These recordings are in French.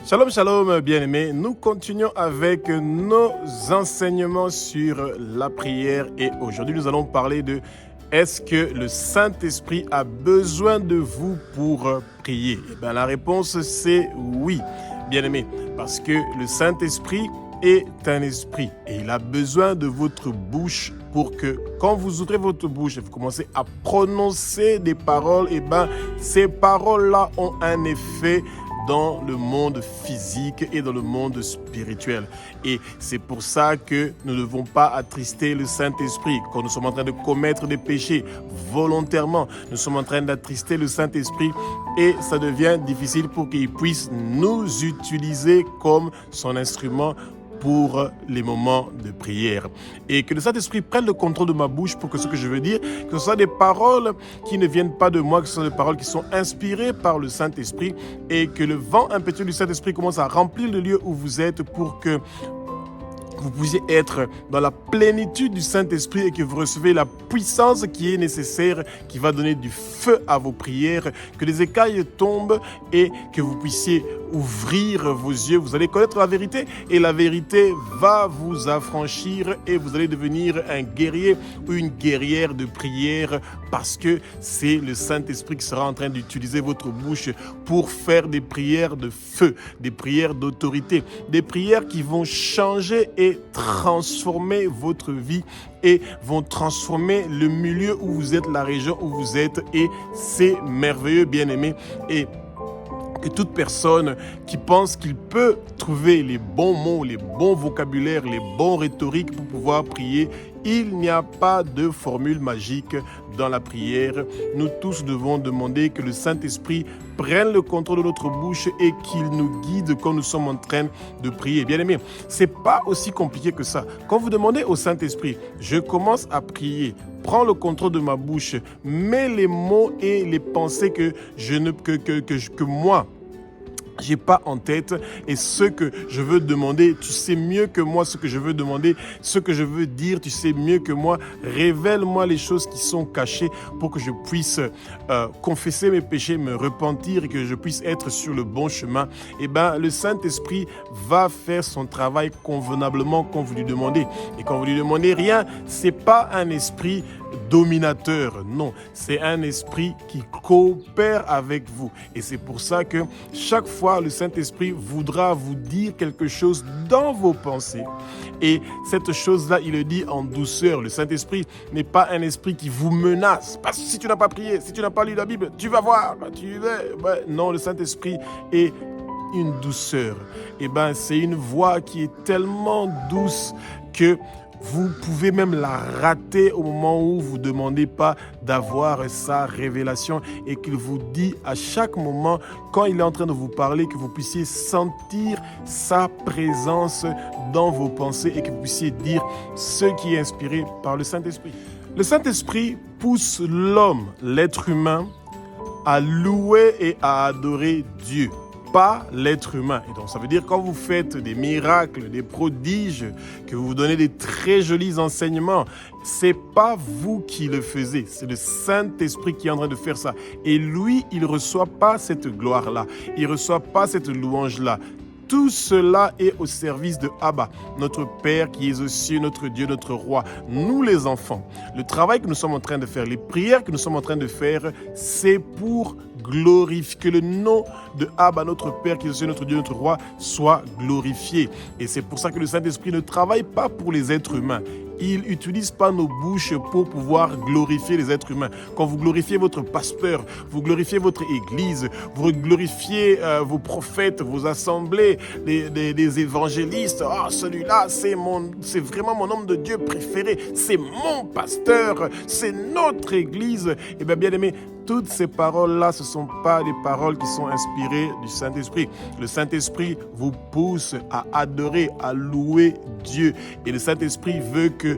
Shalom, shalom, bien-aimés. Nous continuons avec nos enseignements sur la prière et aujourd'hui nous allons parler de est-ce que le Saint-Esprit a besoin de vous pour prier? Eh bien, la réponse c'est oui, bien-aimés, parce que le Saint-Esprit est un esprit et il a besoin de votre bouche pour que quand vous ouvrez votre bouche et vous commencez à prononcer des paroles, eh bien, ces paroles-là ont un effet dans le monde physique et dans le monde spirituel. Et c'est pour ça que nous ne devons pas attrister le Saint-Esprit. Quand nous sommes en train de commettre des péchés volontairement, nous sommes en train d'attrister le Saint-Esprit et ça devient difficile pour qu'il puisse nous utiliser comme son instrument pour les moments de prière. Et que le Saint-Esprit prenne le contrôle de ma bouche pour que ce que je veux dire, que ce soit des paroles qui ne viennent pas de moi, que ce soit des paroles qui sont inspirées par le Saint-Esprit et que le vent impétueux du Saint-Esprit commence à remplir le lieu où vous êtes pour que vous puissiez être dans la plénitude du Saint-Esprit et que vous recevez la puissance qui est nécessaire, qui va donner du feu à vos prières, que les écailles tombent et que vous puissiez ouvrir vos yeux. Vous allez connaître la vérité et la vérité va vous affranchir et vous allez devenir un guerrier ou une guerrière de prière parce que c'est le Saint-Esprit qui sera en train d'utiliser votre bouche pour faire des prières de feu, des prières d'autorité, des prières qui vont changer et transformer votre vie et vont transformer le milieu où vous êtes, la région où vous êtes et c'est merveilleux, bien-aimés. Et que toute personne qui pense qu'il peut trouver les bons mots, les bons vocabulaires, les bons rhétoriques pour pouvoir prier, il n'y a pas de formule magique dans la prière. Nous tous devons demander que le Saint-Esprit prenne le contrôle de notre bouche et qu'il nous guide quand nous sommes en train de prier. Bien aimé, c'est pas aussi compliqué que ça. Quand vous demandez au Saint-Esprit, je commence à prier, prends le contrôle de ma bouche, mets les mots et les pensées que moi, j'ai pas en tête et ce que je veux demander, tu sais mieux que moi ce que je veux demander, ce que je veux dire, tu sais mieux que moi. Révèle-moi les choses qui sont cachées pour que je puisse confesser mes péchés, me repentir et que je puisse être sur le bon chemin. Et ben, le Saint-Esprit va faire son travail convenablement quand vous lui demandez. Et quand vous lui demandez rien, c'est pas un esprit dominateur, non, c'est un esprit qui coopère avec vous. Et c'est pour ça que chaque fois, le Saint-Esprit voudra vous dire quelque chose dans vos pensées. Et cette chose-là, il le dit en douceur. Le Saint-Esprit n'est pas un esprit qui vous menace. Parce que si tu n'as pas prié, si tu n'as pas lu la Bible, tu vas voir. Non, le Saint-Esprit est une douceur. Et ben, c'est une voix qui est tellement douce que vous pouvez même la rater au moment où vous ne demandez pas d'avoir sa révélation et qu'il vous dit à chaque moment, quand il est en train de vous parler, que vous puissiez sentir sa présence dans vos pensées et que vous puissiez dire ce qui est inspiré par le Saint-Esprit. Le Saint-Esprit pousse l'homme, l'être humain, à louer et à adorer Dieu, pas l'être humain. Et donc ça veut dire quand vous faites des miracles, des prodiges, que vous donnez des très jolis enseignements, c'est pas vous qui le faisiez, c'est le Saint-Esprit qui est en train de faire ça. Et lui, il reçoit pas cette gloire-là, il reçoit pas cette louange-là. Tout cela est au service de Abba, notre Père qui est aux cieux, notre Dieu, notre Roi, nous les enfants. Le travail que nous sommes en train de faire, les prières que nous sommes en train de faire, c'est pour glorifier, que le nom de Abba, notre Père qui est aux cieux, notre Dieu, notre Roi, soit glorifié. Et c'est pour ça que le Saint-Esprit ne travaille pas pour les êtres humains. Il n'utilise pas nos bouches pour pouvoir glorifier les êtres humains. Quand vous glorifiez votre pasteur, vous glorifiez votre église, vous glorifiez vos prophètes, vos assemblées, les évangélistes. Ah, celui-là, c'est vraiment mon homme de Dieu préféré. C'est mon pasteur, c'est notre église. Eh bien aimé, toutes ces paroles-là, ce ne sont pas des paroles qui sont inspirées du Saint-Esprit. Le Saint-Esprit vous pousse à adorer, à louer Dieu. Et le Saint-Esprit veut que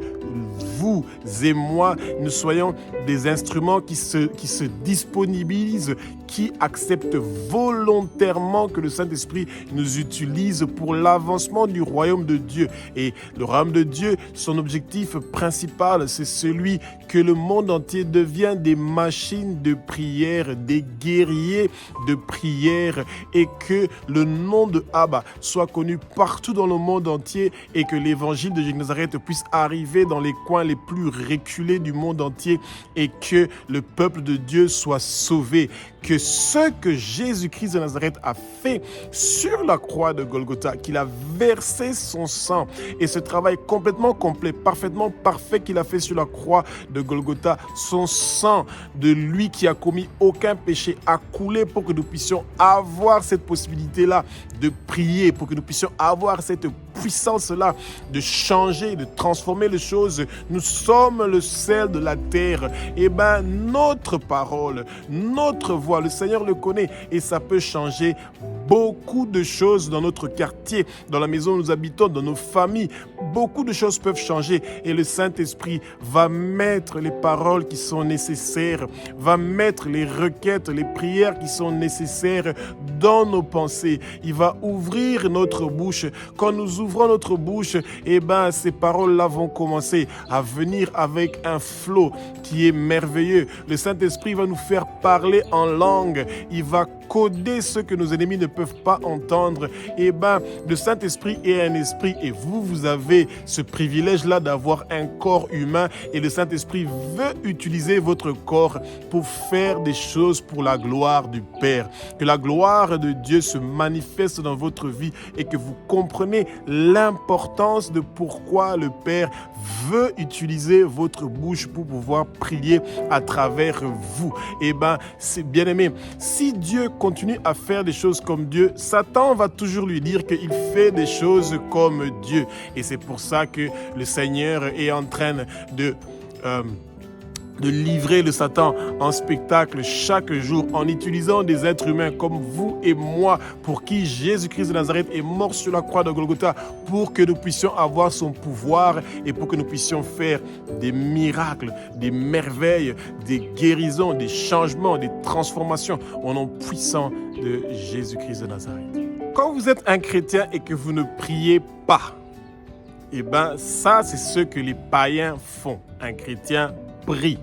vous et moi, nous soyons des instruments qui se disponibilisent, qui acceptent volontairement que le Saint-Esprit nous utilise pour l'avancement du royaume de Dieu. Et le royaume de Dieu, son objectif principal, c'est celui que le monde entier devienne des machines de prière, des guerriers de prière, et que le nom de Abba soit connu partout dans le monde entier, et que l'évangile de Jésus de Nazareth puisse arriver dans les coins les plus reculés du monde entier, et que le peuple de Dieu soit sauvé. Que ce que Jésus-Christ de Nazareth a fait sur la croix de Golgotha, qu'il a versé son sang, et ce travail complètement complet, parfaitement parfait qu'il a fait sur la croix de Golgotha, son sang de lui qui a commis aucun péché a coulé pour que nous puissions avoir cette possibilité-là de prier, pour que nous puissions avoir cette puissance-là de changer, de transformer les choses. Nous sommes le sel de la terre. Et bien, notre parole, notre voix, le Seigneur le connaît, et ça peut changer beaucoup de choses dans notre quartier, dans la maison où nous habitons, dans nos familles. Beaucoup de choses peuvent changer, et le Saint-Esprit va mettre les paroles qui sont nécessaires, va mettre les requêtes, les prières qui sont nécessaires dans nos pensées. Il va ouvrir notre bouche. Quand nous ouvrons notre bouche, eh ben, ces paroles-là vont commencer à venir avec un flot qui est merveilleux. Le Saint-Esprit va nous faire parler en langue. Il va coder ce que nos ennemis ne peuvent pas entendre. Eh ben, le Saint-Esprit est un esprit, et vous avez ce privilège-là d'avoir un corps humain, et le Saint-Esprit veut utiliser votre corps pour faire des choses pour la gloire du Père. Que la gloire de Dieu se manifeste dans votre vie, et que vous comprenez l'importance de pourquoi le Père veut utiliser votre bouche pour pouvoir prier à travers vous. Eh ben, c'est bien aimé. Si Dieu continue à faire des choses comme Dieu, Satan va toujours lui dire qu'il fait des choses comme Dieu. Et c'est pour ça que le Seigneur est en train de livrer le Satan en spectacle chaque jour, en utilisant des êtres humains comme vous et moi, pour qui Jésus-Christ de Nazareth est mort sur la croix de Golgotha, pour que nous puissions avoir son pouvoir, et pour que nous puissions faire des miracles, des merveilles, des guérisons, des changements, des transformations au nom puissant de Jésus-Christ de Nazareth. Quand vous êtes un chrétien et que vous ne priez pas, eh bien ça c'est ce que les païens font. Un chrétien prie.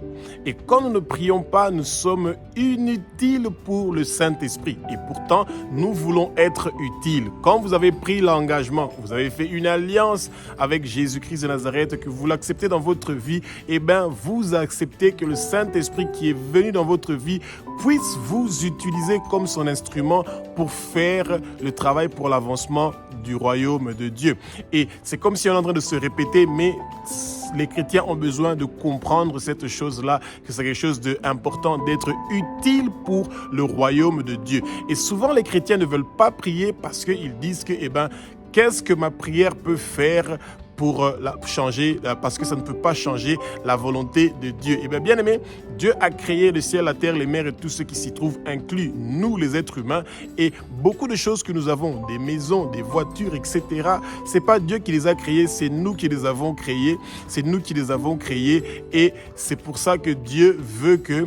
Et quand nous ne prions pas, nous sommes inutiles pour le Saint-Esprit. Et pourtant, nous voulons être utiles. Quand vous avez pris l'engagement, vous avez fait une alliance avec Jésus-Christ de Nazareth, que vous l'acceptez dans votre vie, eh bien, vous acceptez que le Saint-Esprit qui est venu dans votre vie puisse vous utiliser comme son instrument pour faire le travail pour l'avancement du royaume de Dieu. Et c'est comme si on est en train de se répéter, mais les chrétiens ont besoin de comprendre cette chose-là, que c'est quelque chose d'important d'être utile pour le royaume de Dieu. Et souvent, les chrétiens ne veulent pas prier parce qu'ils disent que, eh ben, qu'est-ce que ma prière peut faire pour changer, parce que ça ne peut pas changer la volonté de Dieu. Et bien aimé, Dieu a créé le ciel, la terre, les mers et tout ce qui s'y trouve, inclus nous les êtres humains, et beaucoup de choses que nous avons, des maisons, des voitures, etc. C'est pas Dieu qui les a créées, c'est nous qui les avons créées, et c'est pour ça que Dieu veut que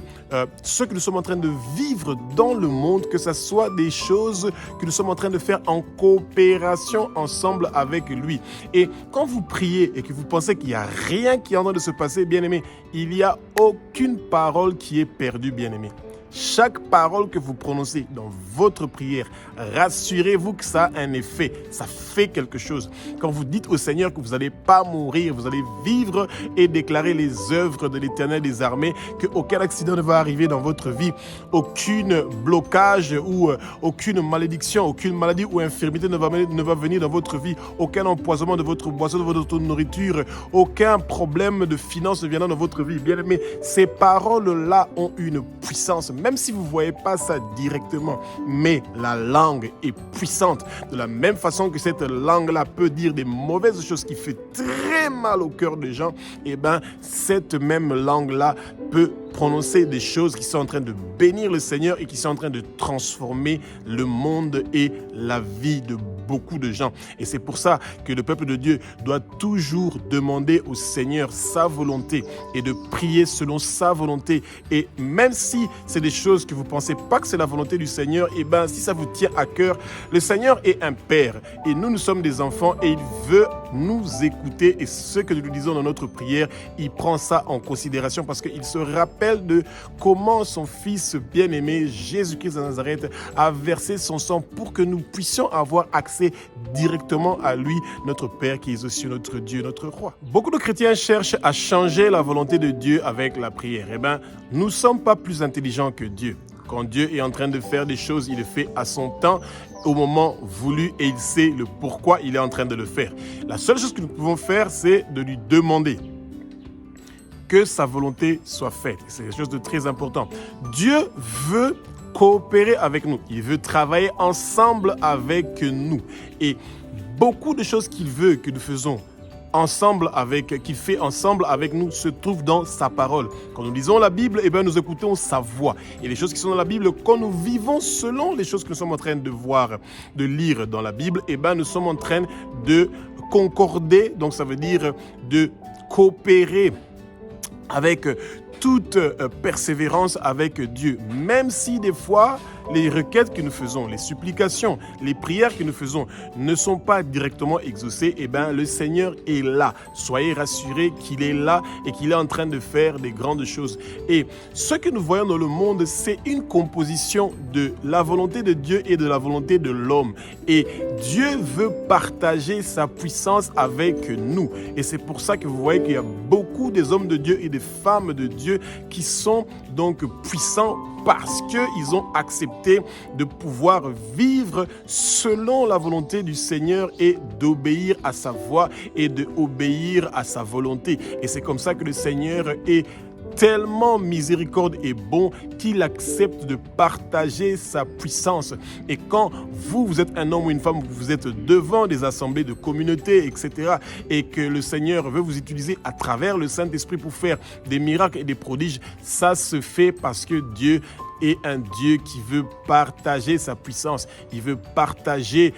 ce que nous sommes en train de vivre dans le monde, que ce soit des choses que nous sommes en train de faire en coopération ensemble avec lui. Et quand vous priez et que vous pensez qu'il n'y a rien qui est en train de se passer, bien-aimé, il n'y a aucune parole qui est perdue, bien-aimé. Chaque parole que vous prononcez dans votre prière, rassurez-vous que ça a un effet, ça fait quelque chose. Quand vous dites au Seigneur que vous n'allez pas mourir, vous allez vivre et déclarer les œuvres de l'Éternel des armées, qu'aucun accident ne va arriver dans votre vie, aucun blocage ou aucune malédiction, aucune maladie ou infirmité ne va venir dans votre vie, aucun empoisonnement de votre boisson, de votre nourriture, aucun problème de finances ne viendra dans votre vie. Bien aimé, ces paroles-là ont une puissance. Même si vous ne voyez pas ça directement, mais la langue est puissante. De la même façon que cette langue-là peut dire des mauvaises choses qui font très mal au cœur des gens, et bien cette même langue-là peut prononcer des choses qui sont en train de bénir le Seigneur et qui sont en train de transformer le monde et la vie de beaucoup de gens. Et c'est pour ça que le peuple de Dieu doit toujours demander au Seigneur sa volonté et de prier selon sa volonté. Et même si c'est des choses que vous ne pensez pas que c'est la volonté du Seigneur, et bien si ça vous tient à cœur, le Seigneur est un Père et nous sommes des enfants et il veut nous écouter. Et ce que nous lui disons dans notre prière, il prend ça en considération parce qu'il se rappelle de comment son Fils bien-aimé, Jésus-Christ de Nazareth, a versé son sang pour que nous puissions avoir accès directement à lui, notre Père qui est aussi notre Dieu, notre Roi. Beaucoup de chrétiens cherchent à changer la volonté de Dieu avec la prière. Eh bien, nous ne sommes pas plus intelligents que Dieu. Quand Dieu est en train de faire des choses, il le fait à son temps, au moment voulu, et il sait le pourquoi il est en train de le faire. La seule chose que nous pouvons faire, c'est de lui demander que sa volonté soit faite. C'est quelque chose de très important. Dieu veut coopérer avec nous. Il veut travailler ensemble avec nous. Et beaucoup de choses qu'il veut que nous faisons qu'il fait ensemble avec nous, se trouvent dans sa parole. Quand nous lisons la Bible, eh bien, nous écoutons sa voix. Et les choses qui sont dans la Bible, quand nous vivons selon les choses que nous sommes en train de voir, de lire dans la Bible, eh bien, nous sommes en train de concorder, donc ça veut dire de coopérer avec toute persévérance avec Dieu, même si des fois les requêtes que nous faisons, les supplications, les prières que nous faisons ne sont pas directement exaucées, eh bien le Seigneur est là. Soyez rassurés qu'il est là et qu'il est en train de faire des grandes choses. Et ce que nous voyons dans le monde, c'est une composition de la volonté de Dieu et de la volonté de l'homme. Et Dieu veut partager sa puissance avec nous. Et c'est pour ça que vous voyez qu'il y a beaucoup des hommes de Dieu et des femmes de Dieu qui sont donc puissants parce qu'ils ont accepté de pouvoir vivre selon la volonté du Seigneur et d'obéir à sa voix et d'obéir à sa volonté. Et c'est comme ça que le Seigneur est tellement miséricorde et bon qu'il accepte de partager sa puissance. Et quand vous êtes un homme ou une femme, vous êtes devant des assemblées de communautés, etc., et que le Seigneur veut vous utiliser à travers le Saint-Esprit pour faire des miracles et des prodiges, ça se fait parce que Dieu est un Dieu qui veut partager sa puissance. Il veut partager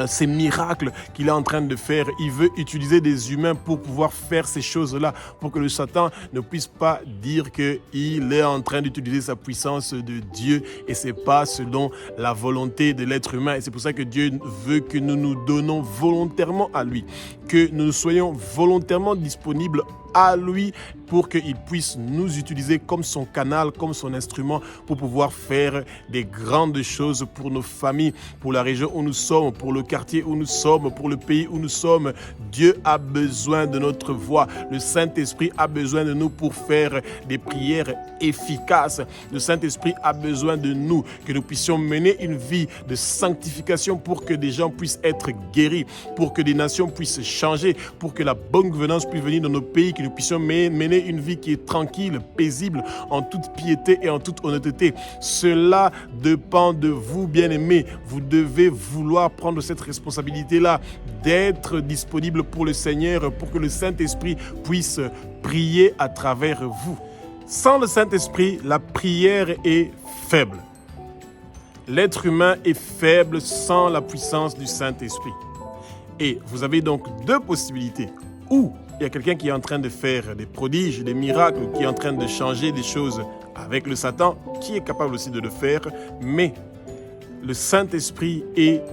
ces miracles qu'il est en train de faire. Il veut utiliser des humains pour pouvoir faire ces choses-là, pour que le Satan ne puisse pas dire qu'il est en train d'utiliser sa puissance de Dieu et c'est pas selon la volonté de l'être humain. Et c'est pour ça que Dieu veut que nous nous donnons volontairement à lui, que nous soyons volontairement disponibles à lui pour qu'il puisse nous utiliser comme son canal, comme son instrument pour pouvoir faire des grandes choses pour nos familles, pour la région où nous sommes, pour le quartier où nous sommes, pour le pays où nous sommes. Dieu a besoin de notre voix. Le Saint-Esprit a besoin de nous pour faire des prières efficaces. Le Saint-Esprit a besoin de nous, que nous puissions mener une vie de sanctification pour que des gens puissent être guéris, pour que des nations puissent changer, pour que la bonne gouvernance puisse venir dans nos pays, que nous puissions mener une vie qui est tranquille, paisible, en toute piété et en toute honnêteté. Cela dépend de vous, bien-aimés. Vous devez vouloir prendre cette responsabilité-là, d'être disponible pour le Seigneur, pour que le Saint-Esprit puisse prier à travers vous. Sans le Saint-Esprit, la prière est faible. L'être humain est faible sans la puissance du Saint-Esprit. Et vous avez donc deux possibilités. Ou il y a quelqu'un qui est en train de faire des prodiges, des miracles, qui est en train de changer des choses avec le Satan, qui est capable aussi de le faire, mais le Saint-Esprit est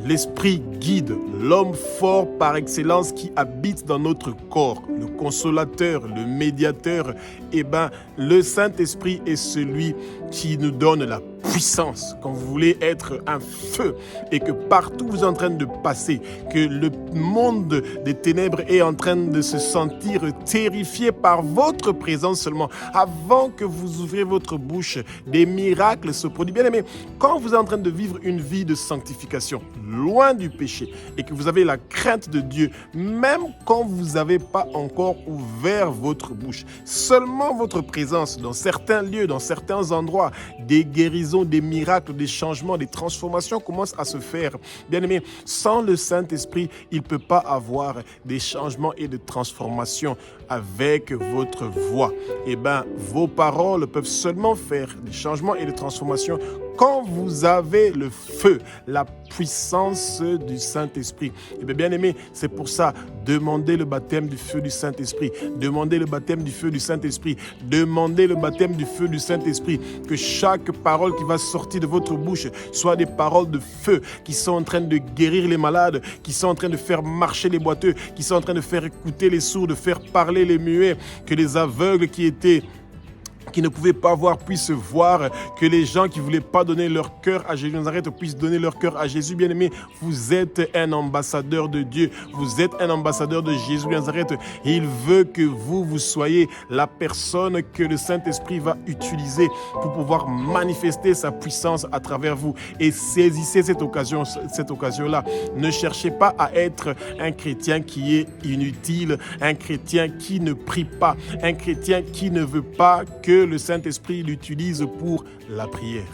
l'Esprit guide, l'homme fort par excellence qui habite dans notre corps, le consolateur, le médiateur. Eh bien, le Saint-Esprit est celui qui nous donne la puissance. Quand vous voulez être un feu et que partout vous êtes en train de passer, que le monde des ténèbres est en train de se sentir terrifié par votre présence seulement, avant que vous ouvriez votre bouche, des miracles se produisent. Bien aimé, quand vous êtes en train de vivre une vie de sanctification, loin du péché, et que vous avez la crainte de Dieu, même quand vous n'avez pas encore ouvert votre bouche, seulement votre présence dans certains lieux, dans certains endroits, des guérisons guérisons, des miracles, des changements, des transformations commencent à se faire. Bien-aimés, sans le Saint-Esprit, il ne peut pas avoir des changements et des transformations avec votre voix. Eh bien, vos paroles peuvent seulement faire des changements et des transformations quand vous avez le feu, la puissance du Saint-Esprit. Eh bien, bien-aimés, c'est pour ça, demandez le baptême du feu du Saint-Esprit. Demandez le baptême du feu du Saint-Esprit. Demandez le baptême du feu du Saint-Esprit. Que chaque parole qui va sortir de votre bouche soit des paroles de feu qui sont en train de guérir les malades, qui sont en train de faire marcher les boiteux, qui sont en train de faire écouter les sourds, de faire parler les muets, que les aveugles qui ne pouvaient pas voir puissent voir, que les gens qui ne voulaient pas donner leur cœur à Jésus de Nazareth puissent donner leur cœur à Jésus. Bien-aimé, vous êtes un ambassadeur de Dieu, vous êtes un ambassadeur de Jésus de Nazareth. Et il veut que vous soyez la personne que le Saint-Esprit va utiliser pour pouvoir manifester sa puissance à travers vous. Et saisissez cette occasion-là. Ne cherchez pas à être un chrétien qui est inutile, un chrétien qui ne prie pas, un chrétien qui ne veut pas que le Saint-Esprit l'utilise pour la prière.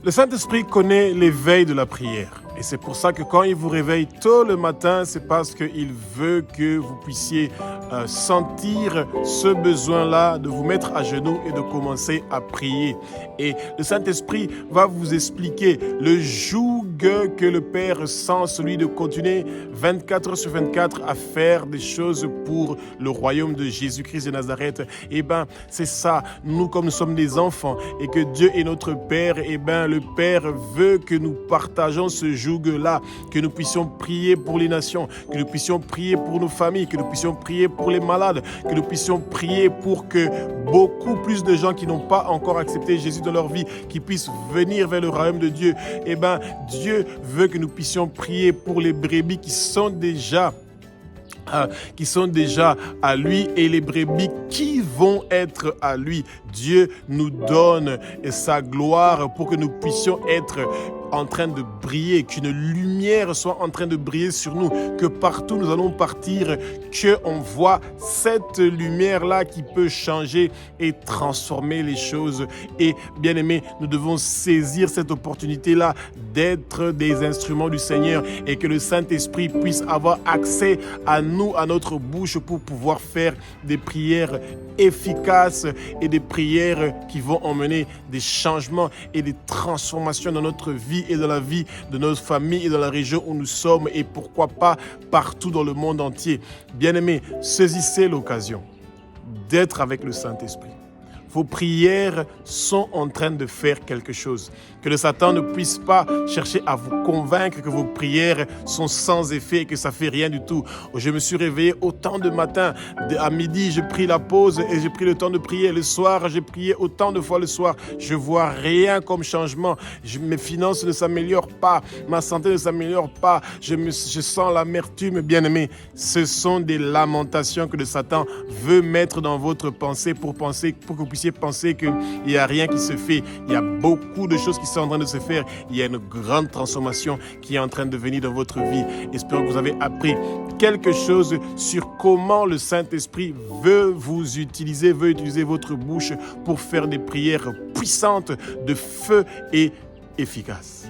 Le Saint-Esprit connaît l'éveil de la prière. Et c'est pour ça que quand il vous réveille tôt le matin, c'est parce qu'il veut que vous puissiez sentir ce besoin-là de vous mettre à genoux et de commencer à prier. Et le Saint-Esprit va vous expliquer le joug que le Père sent, celui de continuer 24 heures sur 24 à faire des choses pour le royaume de Jésus-Christ de Nazareth. Eh bien, c'est ça. Nous, comme nous sommes des enfants et que Dieu est notre Père, eh bien, le Père veut que nous partageons ce joug-là, que nous puissions prier pour les nations, que nous puissions prier pour nos familles, que nous puissions prier pour les malades, que nous puissions prier pour que beaucoup plus de gens qui n'ont pas encore accepté Jésus dans leur vie, qui puissent venir vers le royaume de Dieu. Eh bien, Dieu veut que nous puissions prier pour les brebis qui sont déjà à lui et les brebis qui vont être à lui. Dieu nous donne sa gloire pour que nous puissions être en train de briller, qu'une lumière soit en train de briller sur nous, que partout nous allons partir, qu'on voit cette lumière-là qui peut changer et transformer les choses. Et bien aimé, nous devons saisir cette opportunité-là d'être des instruments du Seigneur et que le Saint-Esprit puisse avoir accès à nous, à notre bouche pour pouvoir faire des prières efficaces et des prières qui vont emmener des changements et des transformations dans notre vie et dans la vie de notre famille et dans la région où nous sommes et pourquoi pas partout dans le monde entier. Bien-aimés, saisissez l'occasion d'être avec le Saint-Esprit. Vos prières sont en train de faire quelque chose. Que le Satan ne puisse pas chercher à vous convaincre que vos prières sont sans effet et que ça ne fait rien du tout. Je me suis réveillé autant de matin. À midi, j'ai pris la pause et j'ai pris le temps de prier. Le soir, j'ai prié autant de fois le soir. Je ne vois rien comme changement. Mes finances ne s'améliorent pas. Ma santé ne s'améliore pas. Je sens l'amertume, bien-aimé. Ce sont des lamentations que le Satan veut mettre dans votre pensée pour que vous puissiez penser qu'il n'y a rien qui se fait. Il y a beaucoup de choses qui sont en train de se faire. Il y a une grande transformation qui est en train de venir dans votre vie. Espérons que vous avez appris quelque chose sur comment le Saint-Esprit veut vous utiliser, veut utiliser votre bouche pour faire des prières puissantes de feu et efficaces.